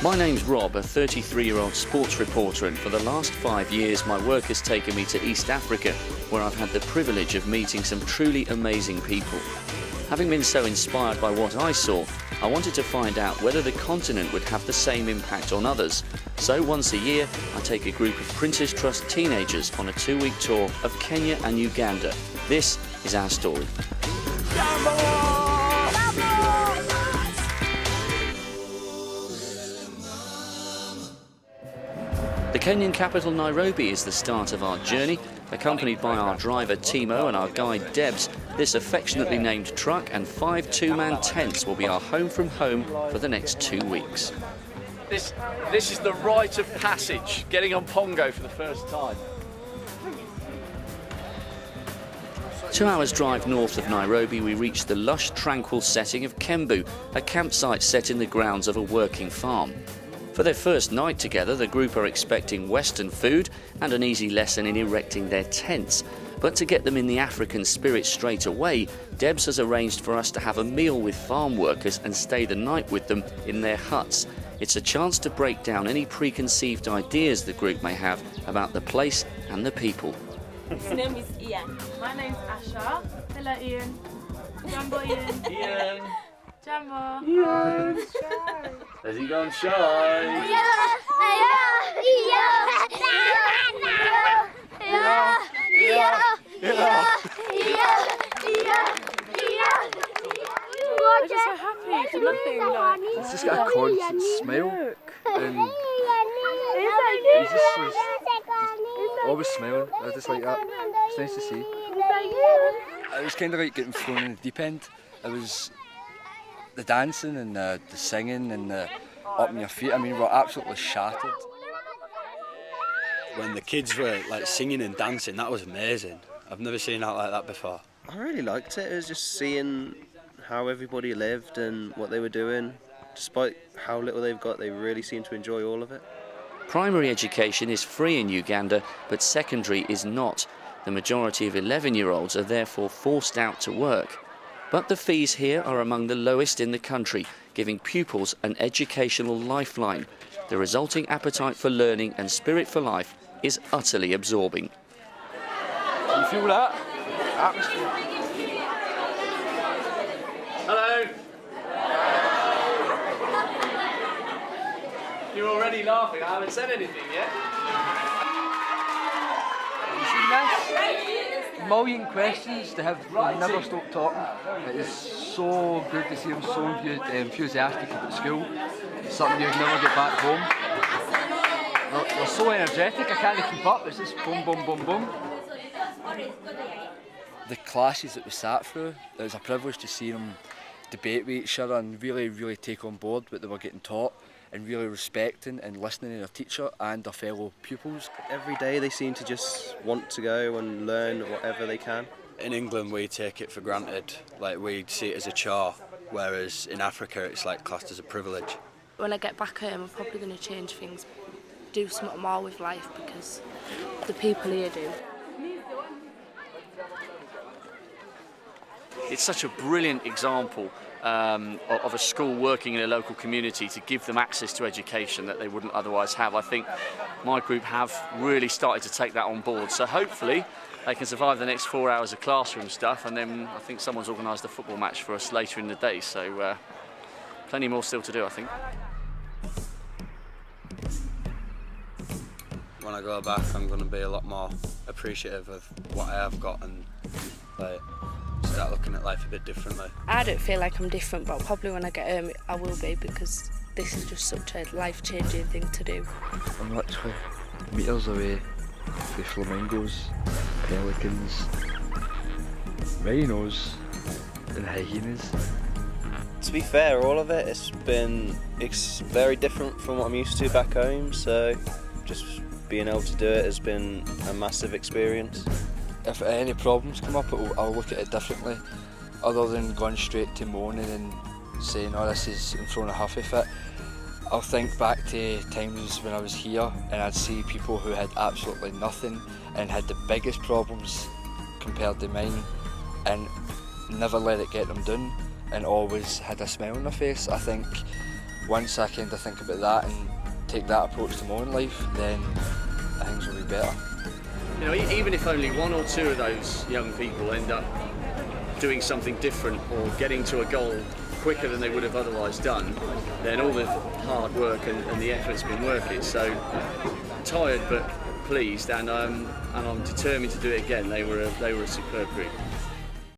My name's Rob, a 33-year-old sports reporter, and for the last 5 years my work has taken me to East Africa, where I've had the privilege of meeting some truly amazing people. Having been so inspired by what I saw, I wanted to find out whether the continent would have the same impact on others. So once a year, I take a group of Prince's Trust teenagers on a 2-week tour of Kenya and Uganda. This is our story. Jambo! The Kenyan capital Nairobi is the start of our journey. Accompanied by our driver Timo and our guide Debs, this affectionately named truck and 5 two-man tents will be our home from home for the next 2 weeks. This is the rite of passage, getting on Pongo for the first time. 2 hours drive north of Nairobi, we reach the lush, tranquil setting of Kembu, a campsite set in the grounds of a working farm. For their first night together, the group are expecting Western food and an easy lesson in erecting their tents. But to get them in the African spirit straight away, Debs has arranged for us to have a meal with farm workers and stay the night with them in their huts. It's a chance to break down any preconceived ideas the group may have about the place and the people. His name is Ian. My name's Asha. Hello, Ian. Jambo, Ian. Ian! Jambo. Ian! Has he gone shy? I'm just so happy for nothing. Like. He's just got a constant smile. And he's just always smiling. I just like that. It's nice to see. It was kind of like getting thrown in the deep end. It was the dancing and the singing and the up on your feet. I mean, we were absolutely shattered. When the kids were like singing and dancing, that was amazing. I've never seen out like that before. I really liked it. It was just seeing how everybody lived and what they were doing. Despite how little they've got, they really seem to enjoy all of it. Primary education is free in Uganda, but secondary is not. The majority of 11-year-olds are therefore forced out to work. But the fees here are among the lowest in the country, giving pupils an educational lifeline. The resulting appetite for learning and spirit for life is utterly absorbing. You feel that? Atmosphere. Hello! You're already laughing, I haven't said anything yet. You seen this? A million questions to have never stop talking. It is so good to see them so enthusiastic about school. It's something you'd never get back home. They're so energetic, I can't keep up. It's just boom, boom, boom, boom. The classes that we sat through, it was a privilege to see them debate with each other and really, really take on board what they were getting taught and really respecting and listening to their teacher and their fellow pupils. Every day they seem to just want to go and learn whatever they can. In England, we take it for granted. Like, we see it as a chore, whereas in Africa, it's like classed as a privilege. When I get back home, I'm probably going to change things, do something more with life because the people here do. It's such a brilliant example of a school working in a local community to give them access to education that they wouldn't otherwise have. I think my group have really started to take that on board, so hopefully they can survive the next 4 hours of classroom stuff, and then I think someone's organised a football match for us later in the day, so plenty more still to do, I think. When I go back, I'm going to be a lot more appreciative of what I have got and like, start looking at life a bit differently. I don't feel like I'm different, but probably when I get home I will be, because this is just such a life-changing thing to do. I'm literally metres away with flamingos, pelicans, rhinos and hyenas. To be fair, all of it's very different from what I'm used to back home, so just being able to do it has been a massive experience. If any problems come up, I'll look at it differently, other than going straight to moaning and saying, oh, this is I'm throwing a huffy fit. I'll think back to times when I was here and I'd see people who had absolutely nothing and had the biggest problems compared to mine and never let it get them down and always had a smile on their face. I think once I kind of think about that and take that approach to my own life, then things will be better. You know, even if only one or two of those young people end up doing something different or getting to a goal quicker than they would have otherwise done, then all the hard work and the effort's been worth it. So tired but pleased, and I'm determined to do it again. They were a superb group.